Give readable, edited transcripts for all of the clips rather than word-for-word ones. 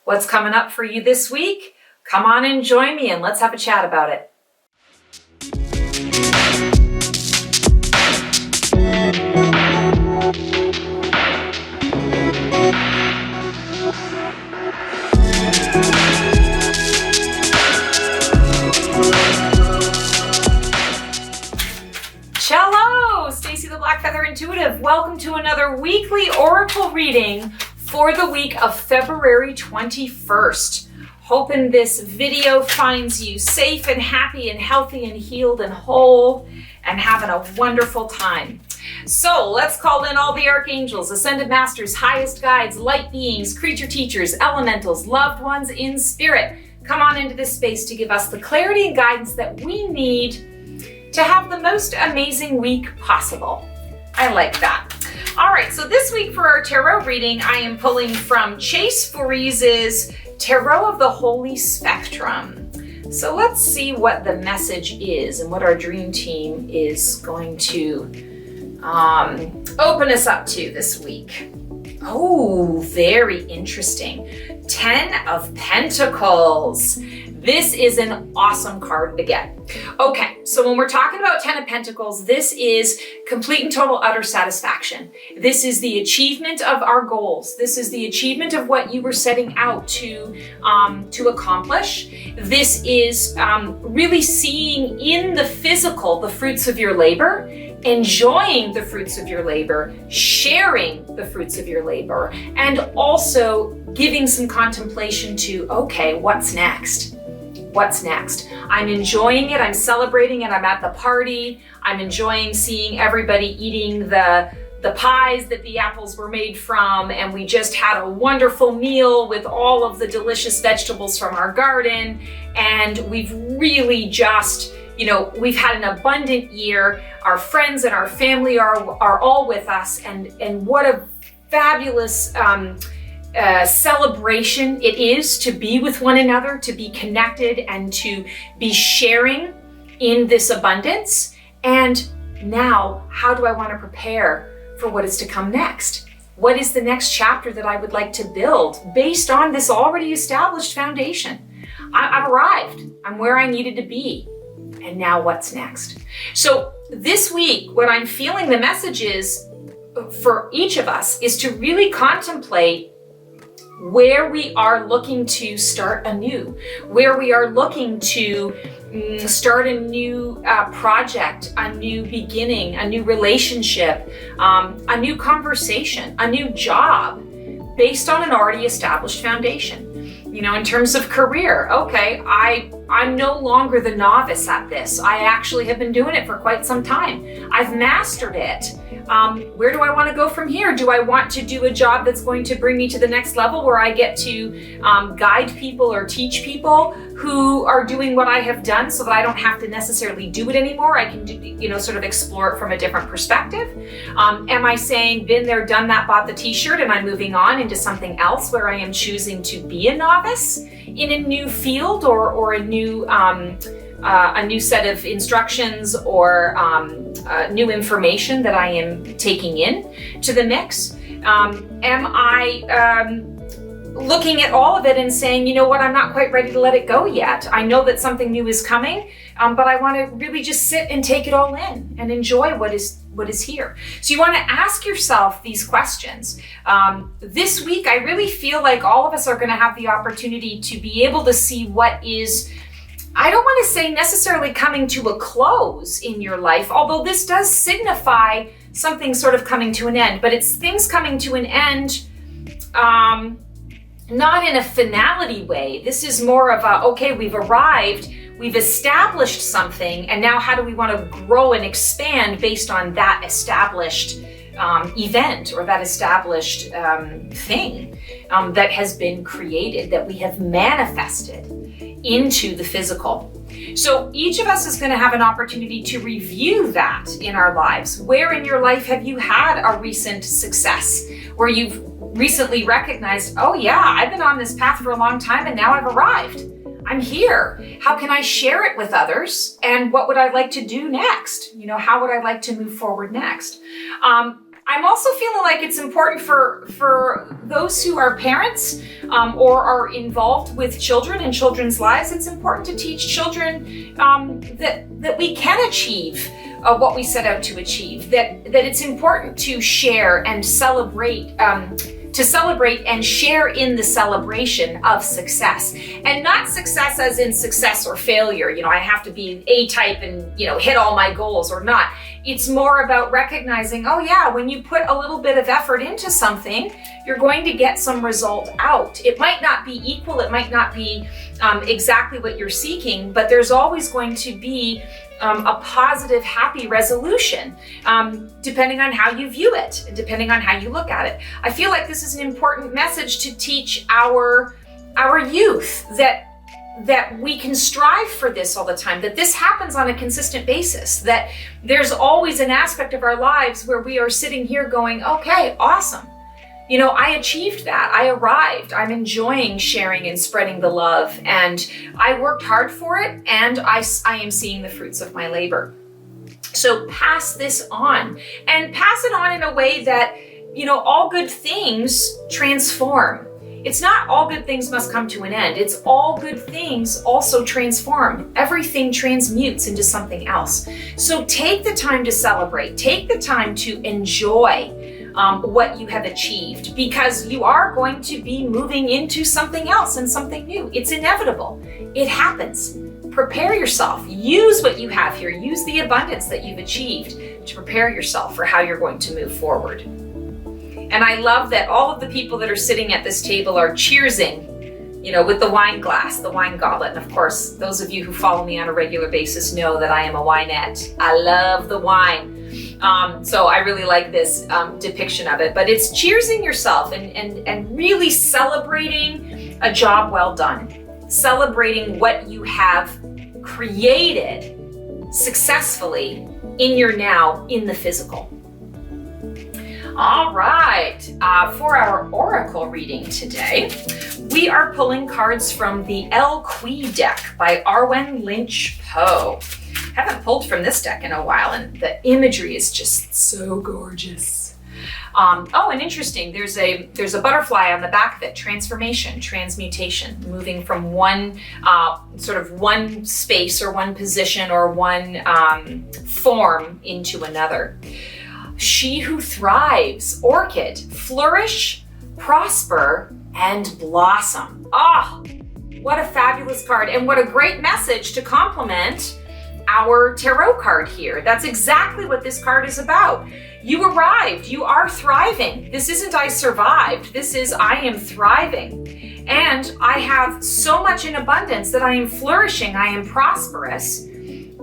What's coming up for you this week? Come on and join me and let's have a chat about it. Hello, Stacy the Black Feather Intuitive. Welcome to another weekly oracle reading for the week of February 21st. Hoping this video finds you safe and happy and healthy and healed and whole and having a wonderful time. So let's call in all the archangels, ascended masters, highest guides, light beings, creature teachers, elementals, loved ones in spirit. Come on into this space to give us the clarity and guidance that we need to have the most amazing week possible. I like that. All right, so this week for our tarot reading, I am pulling from Chase Voorhes' Tarot of the Holy Spectrum. So let's see what the message is and what our dream team is going to open us up to this week. Oh, very interesting. 10 of Pentacles. This is an awesome card to get. Okay, so when we're talking about 10 of Pentacles, this is complete and total utter satisfaction. This is the achievement of our goals. This is the achievement of what you were setting out to accomplish. This is really seeing in the physical the fruits of your labor, enjoying the fruits of your labor, sharing the fruits of your labor, and also giving some contemplation to, okay, what's next? What's next? I'm enjoying it, I'm celebrating it, I'm at the party, I'm enjoying seeing everybody eating the pies that the apples were made from, and we just had a wonderful meal with all of the delicious vegetables from our garden, and we've really just, we've had an abundant year. Our friends and our family are all with us, and what a fabulous celebration it is to be with one another, to be connected, and to be sharing in this abundance. And now, how do I want to prepare for what is to come next? What is the next chapter that I would like to build based on this already established foundation? I've arrived. I'm where I needed to be. And now what's next? So this week, what I'm feeling the message is for each of us is to really contemplate where we are looking to start anew, where we are looking to start a new project, a new beginning, a new relationship, a new conversation, a new job based on an already established foundation. In terms of career, okay, I'm no longer the novice at this. I actually have been doing it for quite some time. I've mastered it. Where do I want to go from here? Do I want to do a job that's going to bring me to the next level where I get to guide people or teach people who are doing what I have done so that I don't have to necessarily do it anymore? I can do, sort of explore it from a different perspective. Am I saying been there, done that, bought the t-shirt, and I'm moving on into something else where I am choosing to be a novice in a new field or a new set of instructions or new information that I am taking in to the mix? Am I looking at all of it and saying, you know what, I'm not quite ready to let it go yet. I know that something new is coming, but I want to really just sit and take it all in and enjoy what is here. So you want to ask yourself these questions. This week, I really feel like all of us are going to have the opportunity to be able to see what is, I don't want to say necessarily coming to a close in your life, although this does signify something sort of coming to an end, but it's things coming to an end, not in a finality way. This is more of a, okay, we've arrived, we've established something, and now how do we want to grow and expand based on that established event or that established thing that has been created, that we have manifested into the physical. So each of us is going to have an opportunity to review that in our lives. Where in your life have you had a recent success where you've recently recognized, oh yeah, I've been on this path for a long time and now I've arrived. I'm here. How can I share it with others? And what would I like to do next? How would I like to move forward next? I'm also feeling like it's important for those who are parents or are involved with children and children's lives. It's important to teach children that we can achieve what we set out to achieve. That it's important to share and celebrate. To celebrate and share in the celebration of success, and not success as in success or failure. I have to be A-type and hit all my goals or not. It's more about recognizing, oh yeah, when you put a little bit of effort into something, you're going to get some result out. It might not be equal, it might not be exactly what you're seeking, but there's always going to be a positive, happy resolution, depending on how you view it, depending on how you look at it. I feel like this is an important message to teach our youth, that we can strive for this all the time, that this happens on a consistent basis, that there's always an aspect of our lives where we are sitting here going, okay, awesome. I achieved that. I arrived. I'm enjoying sharing and spreading the love, and I worked hard for it, and I am seeing the fruits of my labor. So pass this on, and pass it on in a way that, all good things transform. It's not all good things must come to an end. It's all good things also transform. Everything transmutes into something else. So take the time to celebrate. Take the time to enjoy what you have achieved, because you are going to be moving into something else and something new. It's inevitable. It happens. Prepare yourself. Use what you have here. Use the abundance that you've achieved to prepare yourself for how you're going to move forward. And I love that all of the people that are sitting at this table are cheersing, with the wine glass, the wine goblet. And of course, those of you who follow me on a regular basis know that I am a winette. I love the wine. So I really like this depiction of it, but it's cheersing yourself and really celebrating a job well done, celebrating what you have created successfully in your now, in the physical. All right, for our oracle reading today, we are pulling cards from the Elle deck by Arwen, Lynch, Poe. Haven't pulled from this deck in a while, and the imagery is just so gorgeous. And interesting, there's a butterfly on the back of it, transformation, transmutation, moving from one one space or one position or one form into another. She who thrives, orchid, flourish, prosper, and blossom. What a fabulous card, and what a great message to complement our tarot card here. That's exactly what this card is about. You arrived, you are thriving. This isn't I survived, this is I am thriving. And I have so much in abundance that I am flourishing, I am prosperous,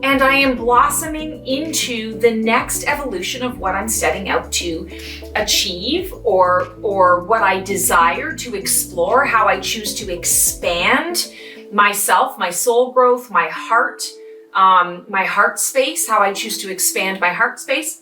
and I am blossoming into the next evolution of what I'm setting out to achieve, or what I desire to explore, how I choose to expand myself, my soul growth, my heart space, how I choose to expand my heart space,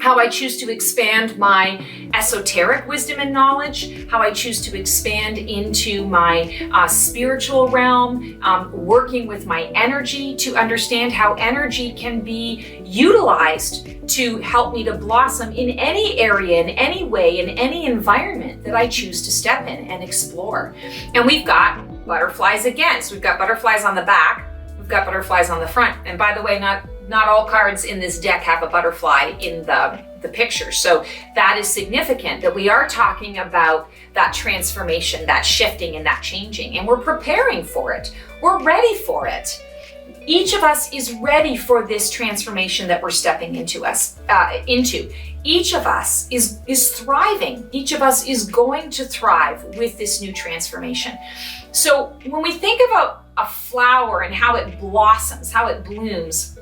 how I choose to expand my esoteric wisdom and knowledge, how I choose to expand into my spiritual realm, working with my energy to understand how energy can be utilized to help me to blossom in any area, in any way, in any environment that I choose to step in and explore. And we've got butterflies again. So we've got butterflies on the back, we've got butterflies on the front. And by the way, not all cards in this deck have a butterfly in the picture. So that is significant, that we are talking about that transformation, that shifting and that changing, and we're preparing for it. We're ready for it. Each of us is ready for this transformation that we're stepping into. Each of us is thriving. Each of us is going to thrive with this new transformation. So when we think about a flower and how it blossoms, how it blooms,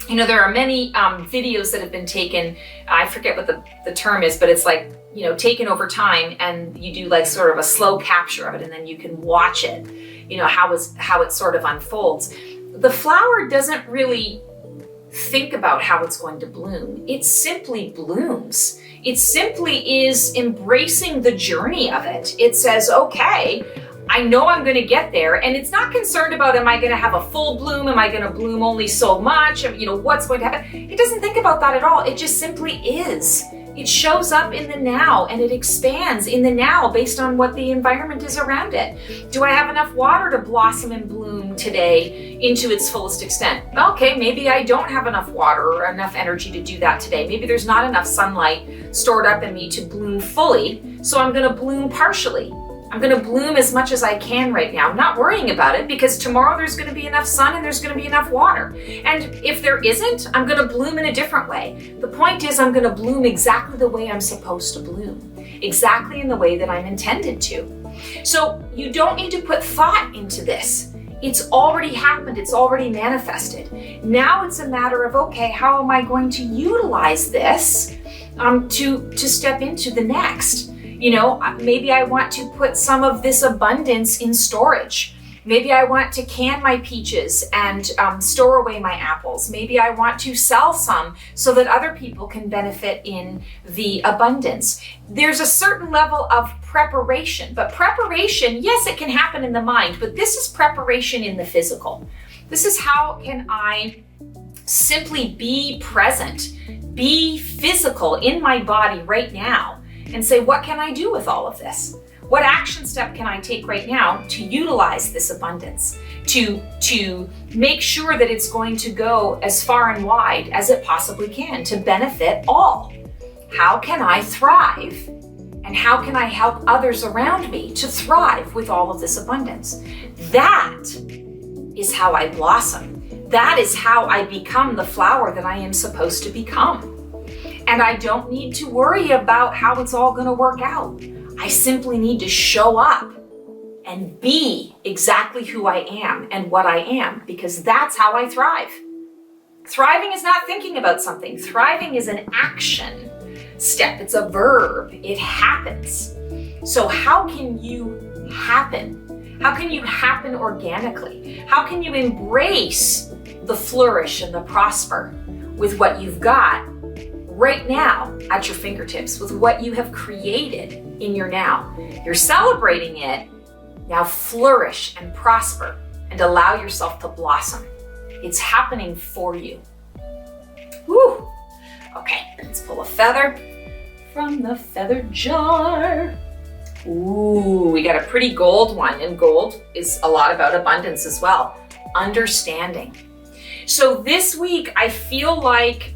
there are many videos that have been taken. I forget what the term is, but it's like, taken over time, and you do like sort of a slow capture of it, and then you can watch it, how it sort of unfolds. The flower doesn't really think about how it's going to bloom. It simply blooms. It simply is embracing the journey of it. It says, okay, I know I'm going to get there, and it's not concerned about, am I going to have a full bloom? Am I going to bloom only so much? What's going to happen? It doesn't think about that at all. It just simply is. It shows up in the now and it expands in the now based on what the environment is around it. Do I have enough water to blossom and bloom today into its fullest extent? Okay, maybe I don't have enough water or enough energy to do that today. Maybe there's not enough sunlight stored up in me to bloom fully, so I'm gonna bloom partially. I'm gonna bloom as much as I can right now. I'm not worrying about it because tomorrow there's gonna be enough sun and there's gonna be enough water. And if there isn't, I'm gonna bloom in a different way. The point is I'm gonna bloom exactly the way I'm supposed to bloom, exactly in the way that I'm intended to. So you don't need to put thought into this. It's already happened, it's already manifested. Now it's a matter of, okay, how am I going to utilize this to step into the next? You know, maybe I want to put some of this abundance in storage. Maybe I want to can my peaches and store away my apples. Maybe I want to sell some so that other people can benefit in the abundance. There's a certain level of preparation, but preparation, yes, it can happen in the mind, but this is preparation in the physical. This is how can I simply be present, be physical in my body right now, and say, what can I do with all of this? What action step can I take right now to utilize this abundance, to make sure that it's going to go as far and wide as it possibly can to benefit all? How can I thrive? And how can I help others around me to thrive with all of this abundance? That is how I blossom. That is how I become the flower that I am supposed to become. And I don't need to worry about how it's all going to work out. I simply need to show up and be exactly who I am and what I am, because that's how I thrive. Thriving is not thinking about something. Thriving is an action step. It's a verb. It happens. So how can you happen? How can you happen organically? How can you embrace the flourish and the prosper with what you've got right now at your fingertips, with what you have created in your now? You're celebrating it. Now flourish and prosper and allow yourself to blossom. It's happening for you. Woo! Okay, let's pull a feather from the feather jar. Ooh, we got a pretty gold one, and gold is a lot about abundance as well. Understanding. So this week, I feel like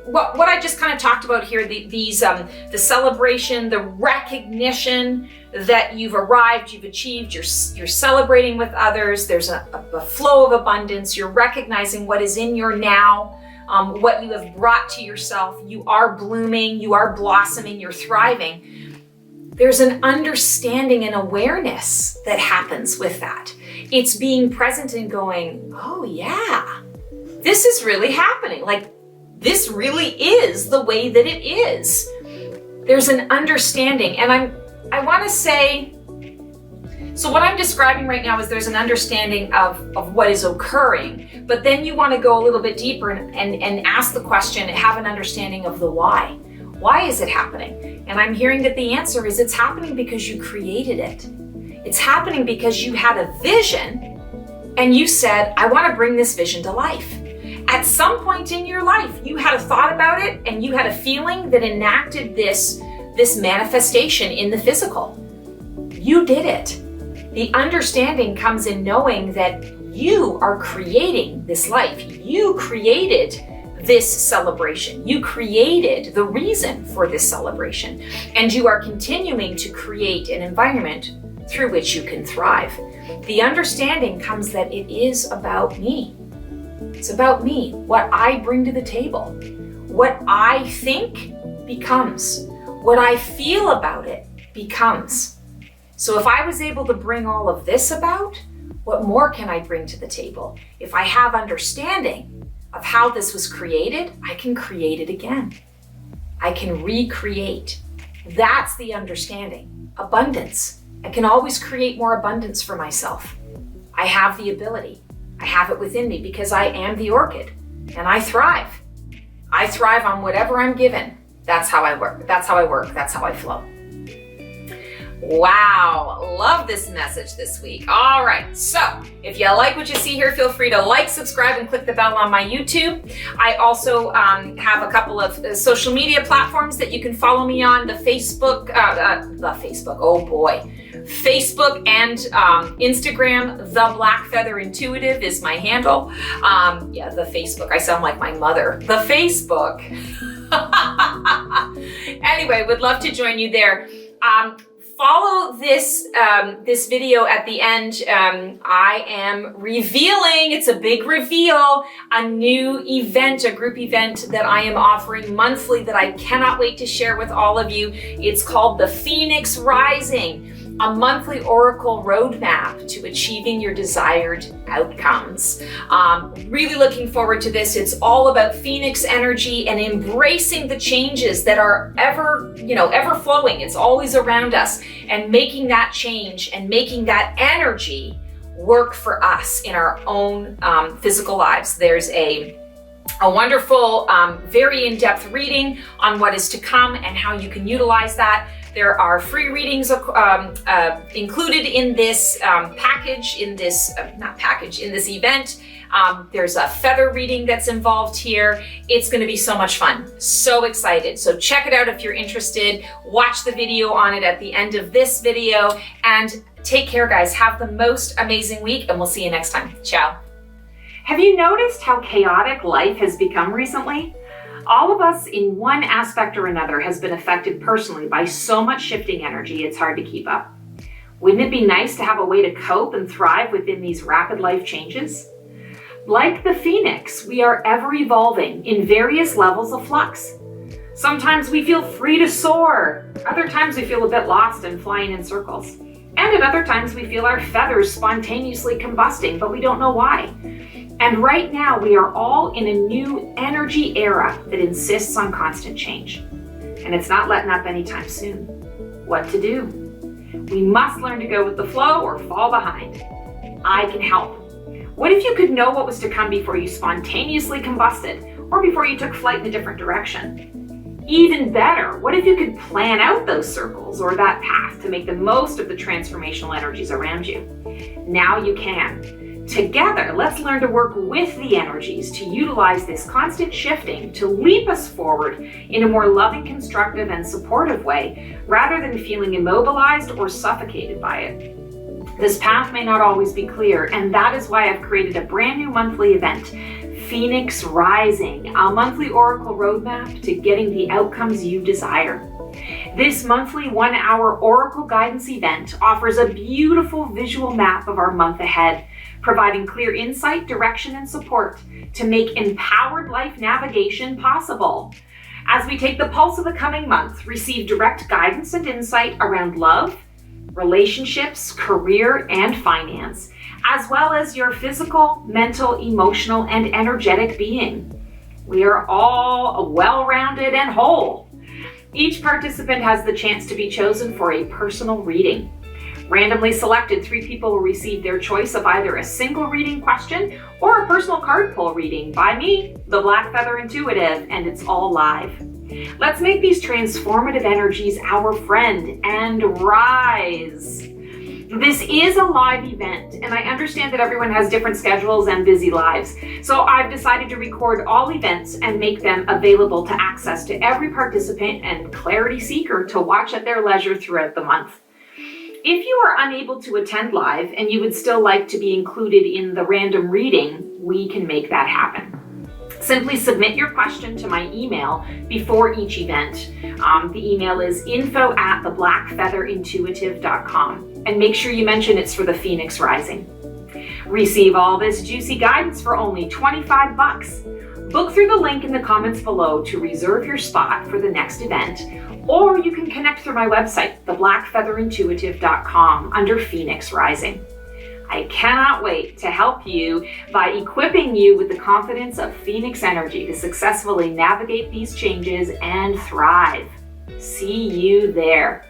what I just kind of talked about here, the celebration, the recognition that you've arrived, you've achieved, you're celebrating with others, there's a flow of abundance, you're recognizing what is in your now, what you have brought to yourself, you are blooming, you are blossoming, you're thriving. There's an understanding and awareness that happens with that. It's being present and going, oh yeah, this is really happening. Like, this really is the way that it is. There's an understanding, and I want to say, so what I'm describing right now is there's an understanding of what is occurring, but then you want to go a little bit deeper and ask the question, have an understanding of the why. Why is it happening? And I'm hearing that the answer is it's happening because you created it. It's happening because you had a vision and you said, I want to bring this vision to life. At some point in your life, you had a thought about it and you had a feeling that enacted this manifestation in the physical. You did it. The understanding comes in knowing that you are creating this life. You created this celebration. You created the reason for this celebration. And you are continuing to create an environment through which you can thrive. The understanding comes that it is about me. It's about me, what I bring to the table. What I think becomes. What I feel about it becomes. So if I was able to bring all of this about, what more can I bring to the table? If I have understanding of how this was created, I can create it again. I can recreate. That's the understanding. Abundance. I can always create more abundance for myself. I have the ability. I have it within me because I am the orchid and I thrive. I thrive on whatever I'm given. That's how I work. That's how I work. That's how I flow. Wow, love this message this week. All right, so if you like what you see here, feel free to like, subscribe, and click the bell on my YouTube. I also have a couple of social media platforms that you can follow me on. Facebook and Instagram. The Black Feather Intuitive is my handle. The Facebook. I sound like my mother. The Facebook. Anyway, would love to join you there. Follow this this video at the end. I am revealing, it's a big reveal, a new event, a group event that I am offering monthly that I cannot wait to share with all of you. It's called the Phoenix Rising, a monthly oracle roadmap to achieving your desired outcomes. Really looking forward to this. It's all about Phoenix energy and embracing the changes that are ever flowing. It's always around us, and making that change and making that energy work for us in our own physical lives. There's a wonderful, very in-depth reading on what is to come and how you can utilize that. There are free readings included in this package, in this event. There's a feather reading that's involved here. It's going to be so much fun. So excited. So check it out if you're interested. Watch the video on it at the end of this video. And take care, guys. Have the most amazing week, and we'll see you next time. Ciao. Have you noticed how chaotic life has become recently? All of us in one aspect or another has been affected personally by so much shifting energy, it's hard to keep up. Wouldn't it be nice to have a way to cope and thrive within these rapid life changes? Like the Phoenix, we are ever evolving in various levels of flux. Sometimes we feel free to soar. Other times we feel a bit lost and flying in circles. And at other times we feel our feathers spontaneously combusting, but we don't know why. And right now we are all in a new energy era that insists on constant change. And it's not letting up anytime soon. What to do? We must learn to go with the flow or fall behind. I can help. What if you could know what was to come before you spontaneously combusted, or before you took flight in a different direction? Even better, what if you could plan out those circles or that path to make the most of the transformational energies around you? Now you can. Together, let's learn to work with the energies to utilize this constant shifting to leap us forward in a more loving, constructive, and supportive way, rather than feeling immobilized or suffocated by it. This path may not always be clear, and that is why I've created a brand new monthly event, Phoenix Rising, a monthly oracle roadmap to getting the outcomes you desire. This monthly 1-hour oracle guidance event offers a beautiful visual map of our month ahead, providing clear insight, direction, and support to make empowered life navigation possible. As we take the pulse of the coming month, receive direct guidance and insight around love, relationships, career, and finance, as well as your physical, mental, emotional, and energetic being. We are all well-rounded and whole. Each participant has the chance to be chosen for a personal reading. Randomly selected 3 people will receive their choice of either a single reading question or a personal card pull reading by me, the Black Feather Intuitive, and it's all live. Let's make these transformative energies our friend and rise. This is a live event, and I understand that everyone has different schedules and busy lives. So I've decided to record all events and make them available to access to every participant and clarity seeker to watch at their leisure throughout the month. If you are unable to attend live and you would still like to be included in the random reading, we can make that happen. Simply submit your question to my email before each event. The email is info@theblackfeatherintuitive.com, and make sure you mention it's for the Phoenix Rising. Receive all this juicy guidance for only $25. Book through the link in the comments below to reserve your spot for the next event, or you can connect through my website, theblackfeatherintuitive.com, under Phoenix Rising. I cannot wait to help you by equipping you with the confidence of Phoenix energy to successfully navigate these changes and thrive. See you there.